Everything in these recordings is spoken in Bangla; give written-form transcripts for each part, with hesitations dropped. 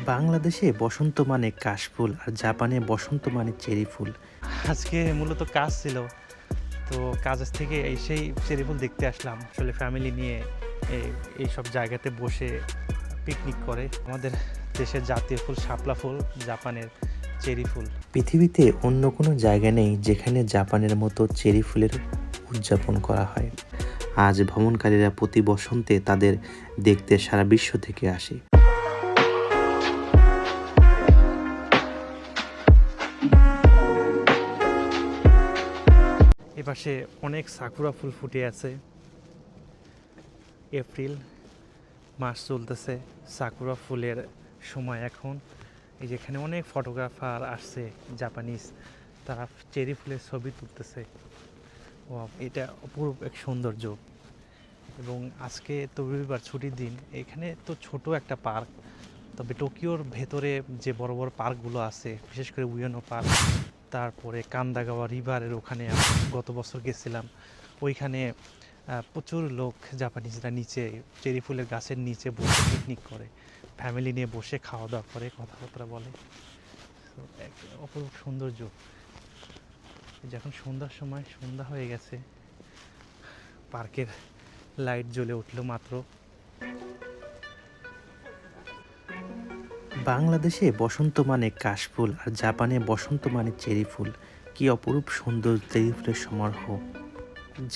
বাংলাদেশে বসন্ত মানে কাশফুল আর জাপানে বসন্ত মানে চেরি ফুল। আজকে মূলত কাজ ছিল। তো কাজের থেকে এসেই চেরি ফুল দেখতে আসলাম। আসলে ফ্যামিলি নিয়ে এইসব জায়গাতে বসে পিকনিক করে। আমাদের দেশের জাতীয় ফুল শাপলা ফুল, জাপানের চেরি ফুল। পৃথিবীতে অন্য কোনো জায়গা নেই যেখানে জাপানের মতো চেরি ফুলের উদযাপন করা হয়। আজ ভ্রমণকারীরা প্রতি বসন্তে তাদের দেখতে সারা বিশ্ব থেকে আসে। এপাশে অনেক সাকুরা ফুল ফুটে আছে। এপ্রিল মাস চলতেছে, সাকুরা ফুলের সময় এখন। এই যেখানে অনেক ফটোগ্রাফার আসছে জাপানিজ, তারা চেরি ফুলের ছবি তুলতেছে। এটা অপূর্ব এক সৌন্দর্য। এবং আজকে তো রবিবার, ছুটির দিন। এখানে তো ছোট একটা পার্ক, তবে টোকিওর ভেতরে যে বড় বড় পার্কগুলো আছে, বিশেষ করে উয়েনো পার্ক, তারপরে কান্দাগাওয়া রিভারের ওখানে আমি গত বছর গেছিলাম। ওইখানে প্রচুর লোক, জাপানিজরা নিচে চেরি ফুলের গাছের নিচে বসে পিকনিক করে, ফ্যামিলি নিয়ে বসে খাওয়া দাওয়া করে, কথাবার্তা বলে। তো এক অপরূপ সৌন্দর্য। যখন সন্ধ্যার সময়, সন্ধ্যা হয়ে গেছে, পার্কের লাইট জ্বলে উঠলো মাত্র। বাংলাদেশে বসন্ত মানে কাশফুল আর জাপানে বসন্ত মানে চেরি ফুল। কি অপরূপ সুন্দর চেরি ফুলের সমারোহ!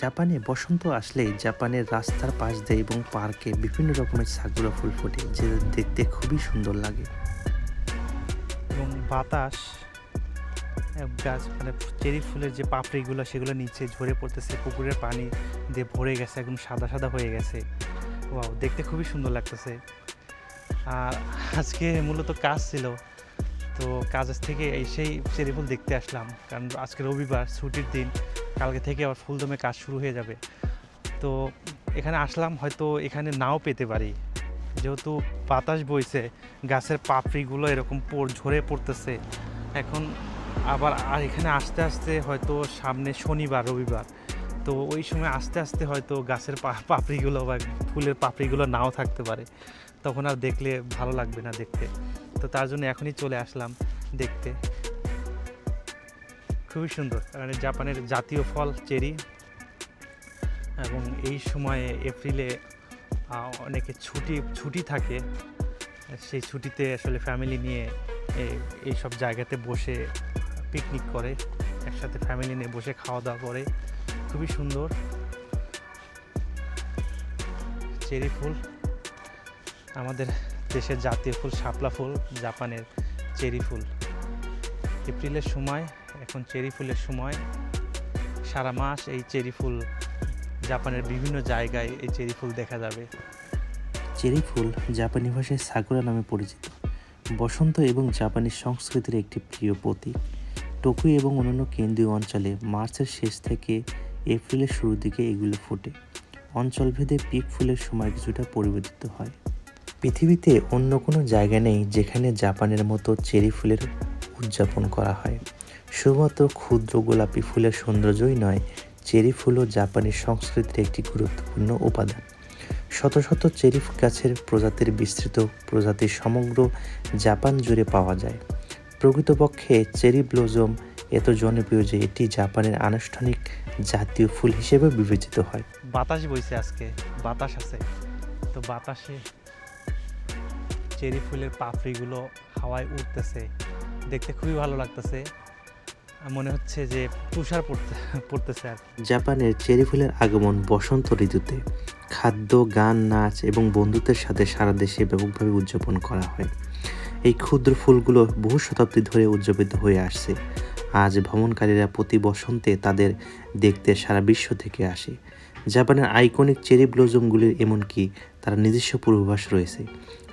জাপানে বসন্ত আসলে জাপানের রাস্তার পাশ দিয়ে এবং পার্কে বিভিন্ন রকমের সাকুরা ফুল ফোটে, যে দেখতে খুবই সুন্দর লাগে। এবং বাতাস, গাছ মানে চেরি ফুলের যে পাপড়িগুলো, সেগুলো নিচে ঝরে পড়তেছে, পুকুরের পানি দিয়ে ভরে গেছে, একদম সাদা সাদা হয়ে গেছে। ওয়াও, দেখতে খুবই সুন্দর লাগতেছে। আর আজকে মূলত কাজ ছিল। তো কাজের থেকে এসেই চেরি ফুল দেখতে আসলাম, কারণ আজকে রবিবার, ছুটির দিন। কালকে থেকে আবার ফুলদমে কাজ শুরু হয়ে যাবে। তো এখানে আসলাম, হয়তো এখানে নাও পেতে পারি, যেহেতু বাতাস বইছে, গাছের পাপড়িগুলো এরকম ঝরে পড়তেছে এখন। আবার আর এখানে আস্তে আস্তে হয়তো সামনে শনিবার, রবিবার, তো ওই সময় আস্তে আস্তে হয়তো গাছের পাপড়িগুলো বা ফুলের পাপড়িগুলো নাও থাকতে পারে, তখন আর দেখলে ভালো লাগবে না দেখতে। তো তার জন্য এখনই চলে আসলাম দেখতে। খুবই সুন্দর, মানে জাপানের জাতীয় ফল চেরি। এবং এই সময়ে এপ্রিলে অনেকে ছুটি থাকে, সেই ছুটিতে আসলে ফ্যামিলি নিয়ে এই সব জায়গাতে বসে পিকনিক করে, একসাথে ফ্যামিলি নিয়ে বসে খাওয়া দাওয়া করে। খুবই সুন্দর চেরি ফুল, আমাদের দেশের জাতীয় ফুল শাপলা ফুল, জাপানের চেরি ফুল। এপ্রিলের সময়, এখন চেরি ফুলের সময়। সারা মাস এই চেরি ফুল, জাপানের বিভিন্ন জায়গায় এই চেরি ফুল দেখা যাবে। চেরি ফুল জাপানি ভাষায় সাকুরা নামে পরিচিত। বসন্ত এবং জাপানি সংস্কৃতির একটি প্রিয় প্রতীক। টোকিও এবং অন্যান্য কেন্দ্রীয় অঞ্চলে মার্চের শেষ থেকে এপ্রিলের শুরুর দিকে এগুলো ফোটে। অঞ্চলভেদে পিক ফুলের সময় কিছুটা পরিবর্তিত হয়। পৃথিবীতে অন্য কোনো জায়গা নেই যেখানে জাপানের মতো চেরি ফুলের উদযাপন করা হয়। শুধুমাত্র ক্ষুদ্র গোলাপি ফুলের সৌন্দর্যই নয়, চেরি ফুলও জাপানি সংস্কৃতির একটি গুরুত্বপূর্ণ উপাদান। শত শত চেরি গাছের প্রজাতির বিস্তৃত প্রজাতি সমগ্র জাপান জুড়ে পাওয়া যায়। প্রকৃতপক্ষে চেরি ব্লজম এত জনপ্রিয় যে এটি জাপানের আনুষ্ঠানিক জাতীয় ফুল হিসেবে বিবেচিত হয়। বাতাস বইছে, আজকে বাতাস আছে। তো বাতাসে চেরি ফুলের পাপড়িগুলো হাওয়ায় উড়তেছে, দেখতে খুবই ভালো লাগতেছে। মনে হচ্ছে যে তুষার পড়তেছে আর জাপানের চেরি ফুলের আগমন বসন্ত ঋতুতে। খাদ্য, গান, নাচ এবং বন্ধুত্বের সাথে সারা দেশে ব্যাপকভাবে উদযাপন করা হয়। এই ক্ষুদ্র ফুলগুলো বহু শতাব্দী ধরে উদযাপিত হয়ে আসছে। আজ ভ্রমণকারীরা প্রতি বসন্তে তাদের দেখতে সারা বিশ্ব থেকে আসে। জাপানের আইকনিক চেরি ব্লজমগুলির এমনকি তার নিজস্ব পূর্বাভাস রয়েছে,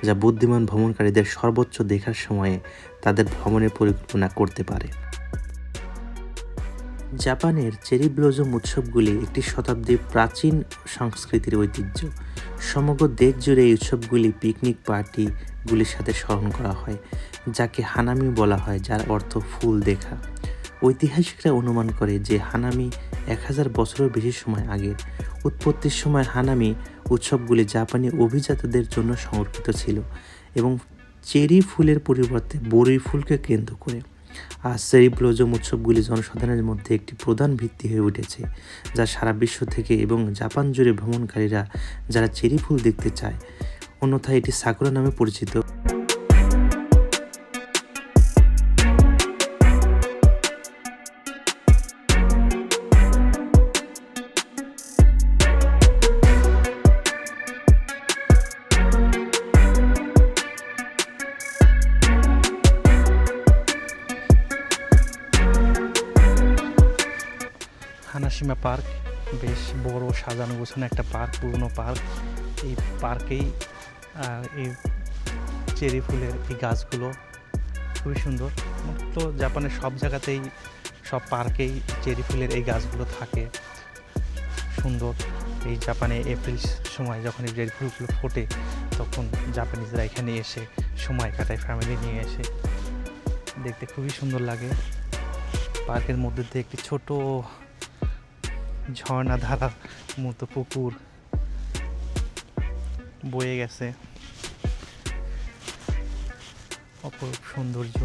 যা বুদ্ধিমান ভ্রমণকারীদের সর্বোচ্চ দেখার সময়ে তাদের ভ্রমণের পরিকল্পনা করতে পারে। জাপানের চেরি ব্লজম উৎসবগুলি একটি শতাব্দীর প্রাচীন সংস্কৃতির ঐতিহ্য। সমগ্র দেশ জুড়ে এই উৎসবগুলি পিকনিক পার্টিগুলির সাথে স্মরণ করা হয়, যাকে হানামি বলা হয়, যার অর্থ ফুল দেখা। ঐতিহাসিকরা অনুমান করে যে হানামি 1000 বছরের বেশি সময় আগের। উৎপত্তির সময় হানামি উৎসবগুলি জাপানি অভিজাতদের জন্য সংরক্ষিত ছিল এবং চেরি ফুলের পরিবর্তে বরই ফুলকে কেন্দ্র করে। আর চেরি ব্লজম উৎসবগুলি জনসাধারণের মধ্যে একটি প্রধান ভিত্তি হয়ে উঠেছে, যা সারা বিশ্ব থেকে এবং জাপান জুড়ে ভ্রমণকারীরা যারা চেরি ফুল দেখতে চায়। অন্যথায় এটি সাকুরা নামে পরিচিত। হানাশিমা পার্ক বেশ বড় সাজানো গোছানো একটা পার্ক, পুরনো পার্ক। এই পার্কেই এই চেরি ফুলের এই গাছগুলো খুবই সুন্দর। তো জাপানের সব জায়গাতেই, সব পার্কেই চেরি ফুলের এই গাছগুলো থাকে, সুন্দর। এই জাপানে এপ্রিল সময় যখন এই চেরি ফুলগুলো ফোটে, তখন জাপানিজরা এখানে এসে সময় কাটায়, ফ্যামিলি নিয়ে এসে। দেখতে খুবই সুন্দর লাগে। পার্কের মধ্যে দিয়ে একটি ছোট ঝর্ণা ধারার মতো পুকুর বয়ে গেছে, অপরূপ সৌন্দর্য।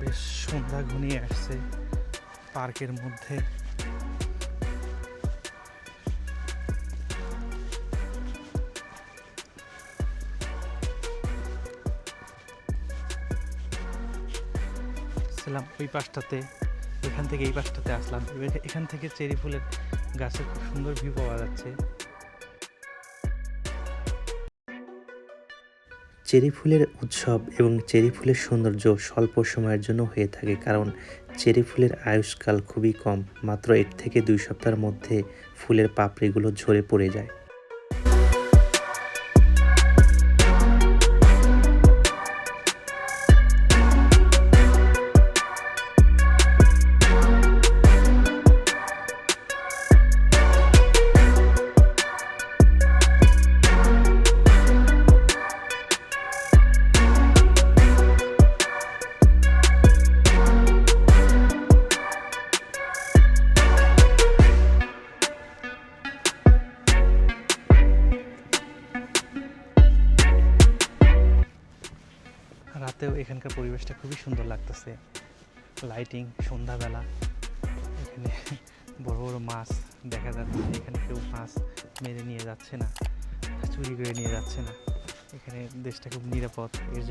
বেশ সন্ধ্যা ঘনিয়ে আসছে পার্কের মধ্যে। ছিলাম ওই পাশটাতে, এখান থেকে এই পাশটাতে আসলাম। এখান থেকে চেরি ফুলের গাছের খুব সুন্দর ভিউ পাওয়া যাচ্ছে। চেরি ফুলের উৎসব এবং চেরি ফুলের সৌন্দর্য স্বল্প সময়ের জন্য হয়ে থাকে, কারণ চেরি ফুলের আয়ুষ্কাল খুবই কম। মাত্র 1 থেকে 2 সপ্তাহের মধ্যে ফুলের পাপড়িগুলো ঝরে পড়ে যায়। রাতেও এখানকার পরিবেশটা খুবই সুন্দর লাগতেছে, লাইটিং, সন্ধ্যাবেলা। এখানে বড় বড় মাছ দেখা যাচ্ছে। এখানে কেউ মাছ মেরে নিয়ে যাচ্ছে না, চুরি করে নিয়ে যাচ্ছে না। এখানে দেশটা খুব নিরাপদ, এর জন্য